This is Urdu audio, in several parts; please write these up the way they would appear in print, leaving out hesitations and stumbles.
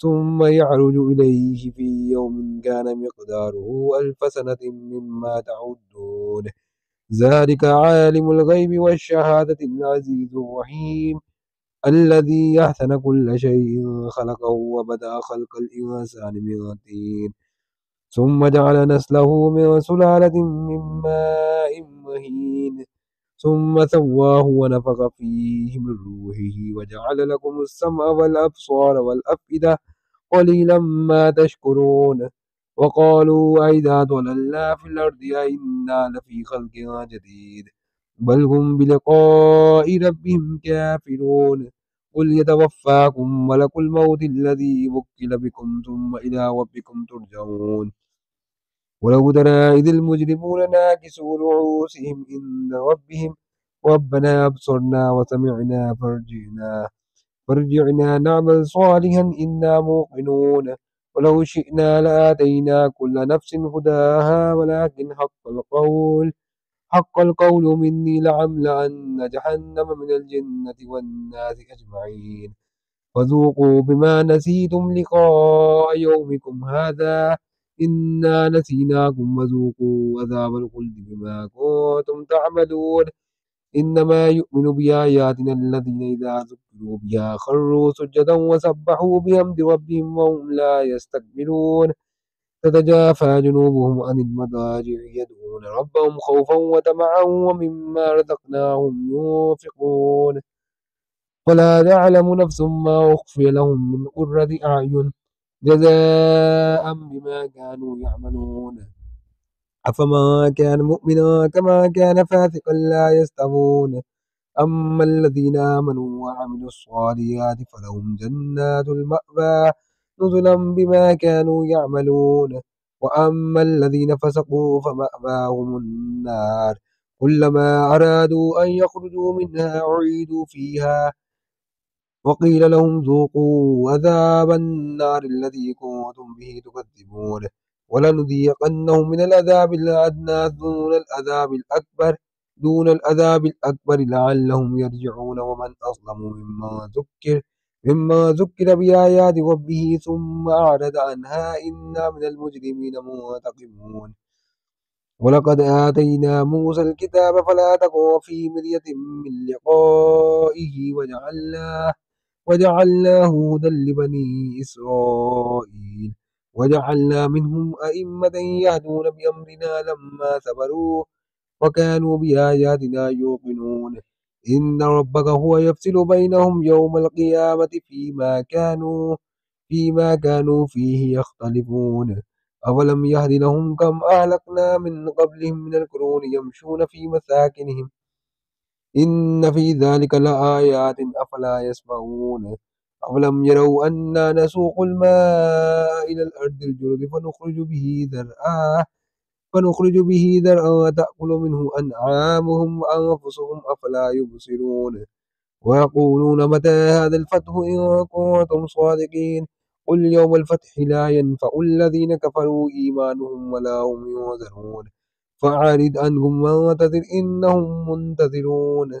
ثم يعرج إليه في يوم كان مقداره ألف سنة مما تعدون. ذلك عالم الغيب والشهادة العزيز الرحيم الذي أحسن كل شيء خلقه وبدأ خلق الإنسان من طين ثم جعل نسله من سلالة من ماء مهين ثم سواه ونفخ فيه من روحه وجعل لكم السمع والأبصار والأفئدة قليلا ما تشكرون. وقالوا أئذا ضللنا في الأرض أئنا لفي خلق جديد بل هم بلقاء ربهم كافرون. قل يتوفاكم ملك الموت الذي وكل بكم ثم إلى ربكم ترجعون. ولو ترى إذ المجرمون ناكسوا رؤوسهم عند ربهم ربنا أبصرنا وسمعنا فارجعنا نعمل صالحا إنا موقنون. ولو شئنا لآتينا كل نفس هداها ولكن حق القول مني لأملأن جهنم من الجنة والناس أجمعين. فذوقوا بما نسيتم لقاء يومكم هذا إنا نسيناكم وذوقوا عذاب الخلد بما كنتم تعملون. إنما يؤمن بآياتنا الذين إذا ذكروا بها خروا سجدا وسبحوا بحمد ربهم وهم لا يستكبرون. تتجافى جنوبهم عن المضاجع يدعون ربهم خوفا وطمعا ومما رزقناهم ينفقون. فلا تعلم نفس ما أخفي لهم من قرة أعين جزاء بما كانوا يعملون. أفما كان مؤمنا كما كان فاسقا لا يستوون. أما الذين آمنوا وعملوا الصالحات فلهم جنات المأوى نزلا بما كانوا يعملون. وأما الذين فسقوا فمأواهم النار كلما أرادوا أن يخرجوا منها أعيدوا فيها وقيل لهم ذوقوا عذاب النار الذي كنتم به تكذبون. ولنذيقنهم من العذاب الأدنى دون العذاب الأكبر لعلهم يرجعون. ومن أظلم مما ذكر بآيات ربه ثم أعرض عنها إنا من المجرمين منتقمون. ولقد آتينا موسى الكتاب فلا تكن في مرية من لقائه وجعلناه هدى لبني إسرائيل. وجعلنا منهم أئمة يهدون بأمرنا لما صبروا وكانوا بآياتنا يوقنون. إن ربك هو يفصل بينهم يوم القيامة فيما كانوا فيه يختلفون. أولم يهد لهم كم أهلكنا من قبلهم من القرون يمشون في مساكنهم إن في ذلك لآيات أفلا يسمعون. أولم يروا أنا نسوق الماء إلى الأرض الجرز فنخرج به زرعا تأكل منه أنعامهم وأنفسهم أفلا يبصرون. ويقولون متى هذا الفتح إن كنتم صادقين. قل يوم الفتح لا ينفع الذين كفروا إيمانهم ولا هم ينذرون. فأعرض عنهم وانتظر إنهم منتظرون.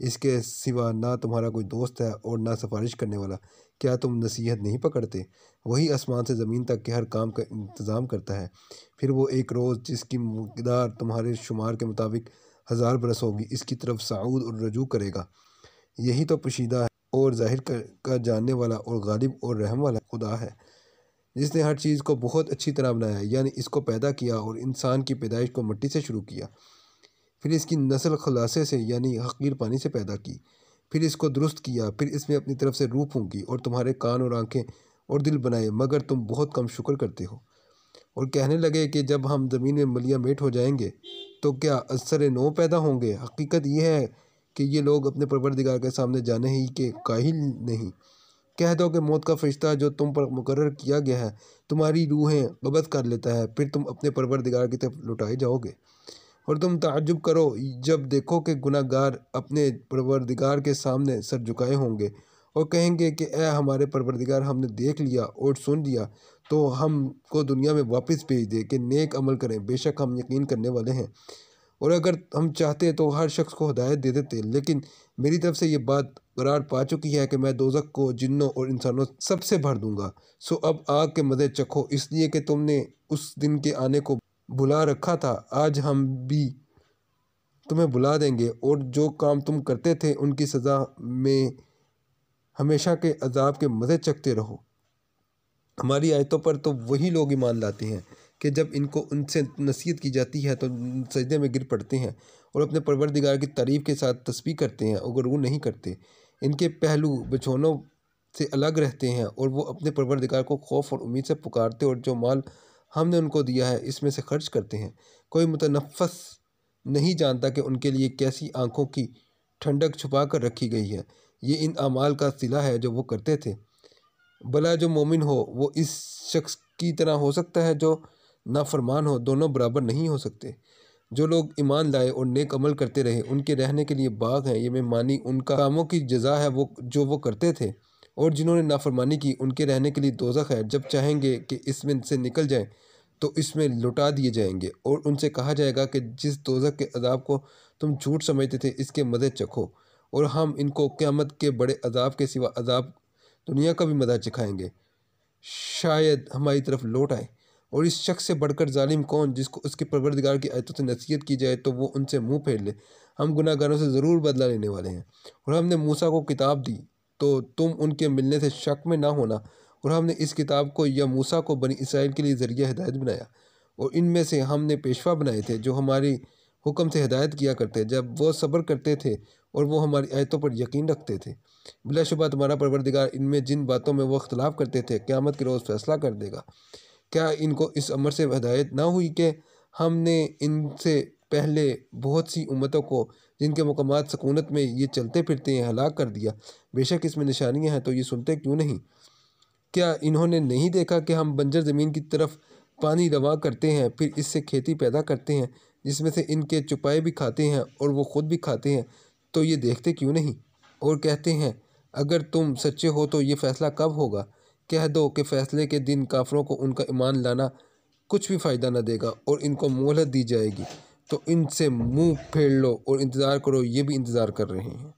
اس کے سوا نہ تمہارا کوئی دوست ہے اور نہ سفارش کرنے والا۔ کیا تم نصیحت نہیں پکڑتے؟ وہی آسمان سے زمین تک کے ہر کام کا انتظام کرتا ہے۔ پھر وہ ایک روز جس کی مقدار تمہارے شمار کے مطابق 1000 برس ہوگی، اس کی طرف صعود اور رجوع کرے گا۔ یہی تو پوشیدہ ہے اور ظاہر کا جاننے والا اور غالب اور رحم والا خدا ہے، جس نے ہر چیز کو بہت اچھی طرح بنایا، یعنی اس کو پیدا کیا اور انسان کی پیدائش کو مٹی سے شروع کیا، پھر اس کی نسل خلاصے سے یعنی حقیر پانی سے پیدا کی، پھر اس کو درست کیا، پھر اس میں اپنی طرف سے روح پھونکی اور تمہارے کان اور آنکھیں اور دل بنائے، مگر تم بہت کم شکر کرتے ہو۔ اور کہنے لگے کہ جب ہم زمین میں ملیہ میٹ ہو جائیں گے تو کیا ازسر نو پیدا ہوں گے؟ حقیقت یہ ہے کہ یہ لوگ اپنے پروردگار کے سامنے جانے ہی کے قائل نہیں۔ کہہ دو کہ موت کا فرشتہ جو تم پر مقرر کیا گیا ہے تمہاری روحیں قبض کر لیتا ہے، پھر تم اپنے پروردگار کی طرف لوٹائے جاؤ گے، اور تم تعجب کرو جب دیکھو کہ گناہ گار اپنے پروردگار کے سامنے سر جھکائے ہوں گے اور کہیں گے کہ اے ہمارے پروردگار، ہم نے دیکھ لیا اور سن لیا، تو ہم کو دنیا میں واپس بھیج دے کہ نیک عمل کریں، بے شک ہم یقین کرنے والے ہیں۔ اور اگر ہم چاہتے تو ہر شخص کو ہدایت دے دیتے، لیکن میری طرف سے یہ بات قرار پا چکی ہے کہ میں دوزخ کو جنوں اور انسانوں سب سے بھر دوں گا، سو اب آگ کے مزے چکھو، اس لیے کہ تم نے اس دن کے آنے کو بلا رکھا تھا۔ آج ہم بھی تمہیں بلا دیں گے، اور جو کام تم کرتے تھے ان کی سزا میں ہمیشہ کے عذاب کے مزے چکھتے رہو۔ ہماری آیتوں پر تو وہی لوگ ایمان لاتے ہیں کہ جب ان سے نصیحت کی جاتی ہے تو سجدے میں گر پڑتے ہیں اور اپنے پروردگار کی تعریف کے ساتھ تسبیح کرتے ہیں اور غرور نہیں کرتے۔ ان کے پہلو بچھونوں سے الگ رہتے ہیں اور وہ اپنے پروردگار کو خوف اور امید سے پکارتے، اور جو مال ہم نے ان کو دیا ہے اس میں سے خرچ کرتے ہیں۔ کوئی متنفس نہیں جانتا کہ ان کے لیے کیسی آنکھوں کی ٹھنڈک چھپا کر رکھی گئی ہے۔ یہ ان اعمال کا صلہ ہے جو وہ کرتے تھے۔ بھلا جو مومن ہو وہ اس شخص کی طرح ہو سکتا ہے جو نافرمان ہو؟ دونوں برابر نہیں ہو سکتے۔ جو لوگ ایمان لائے اور نیک عمل کرتے رہے ان کے رہنے کے لیے باغ ہیں، یہ میں مانی ان کا کاموں کی جزا ہے جو وہ کرتے تھے، اور جنہوں نے نافرمانی کی ان کے رہنے کے لیے دوزخ ہے، جب چاہیں گے کہ اس میں سے نکل جائیں تو اس میں لوٹا دیے جائیں گے، اور ان سے کہا جائے گا کہ جس دوزخ کے عذاب کو تم جھوٹ سمجھتے تھے اس کے مزے چکھو، اور ہم ان کو قیامت کے بڑے عذاب کے سوا عذاب دنیا کا بھی مزہ چکھائیں گے، شاید ہماری طرف لوٹ آئے۔ اور اس شخص سے بڑھ کر ظالم کون جس کو اس کے پروردگار کی آیتوں سے نصیحت کی جائے تو وہ ان سے منہ پھیر لے۔ ہم گناہ گاروں سے ضرور بدلہ لینے والے ہیں، اور ہم نے موسیٰ کو کتاب دی تو تم ان کے ملنے سے شک میں نہ ہونا، اور ہم نے اس کتاب کو یا موسیٰ کو بنی اسرائیل کے لیے ذریعہ ہدایت بنایا، اور ان میں سے ہم نے پیشوا بنائے تھے جو ہماری حکم سے ہدایت کیا کرتے جب وہ صبر کرتے تھے اور وہ ہماری آیتوں پر یقین رکھتے تھے۔ بلا شبہ تمہارا پروردگار ان میں جن باتوں میں وہ اختلاف کرتے تھے قیامت کے روز فیصلہ کر دے گا۔ کیا ان کو اس امر سے ہدایت نہ ہوئی کہ ہم نے ان سے پہلے بہت سی امتوں کو جن کے مقامات سکونت میں یہ چلتے پھرتے ہیں ہلاک کر دیا؟ بے شک اس میں نشانیاں ہیں، تو یہ سنتے کیوں نہیں؟ کیا انہوں نے نہیں دیکھا کہ ہم بنجر زمین کی طرف پانی رواں کرتے ہیں، پھر اس سے کھیتی پیدا کرتے ہیں جس میں سے ان کے چوپائے بھی کھاتے ہیں اور وہ خود بھی کھاتے ہیں، تو یہ دیکھتے کیوں نہیں؟ اور کہتے ہیں اگر تم سچے ہو تو یہ فیصلہ کب ہوگا؟ کہہ دو کہ فیصلے کے دن کافروں کو ان کا ایمان لانا کچھ بھی فائدہ نہ دے گا، اور ان کو مہلت دی جائے گی، تو ان سے منہ پھیر لو اور انتظار کرو، یہ بھی انتظار کر رہے ہیں۔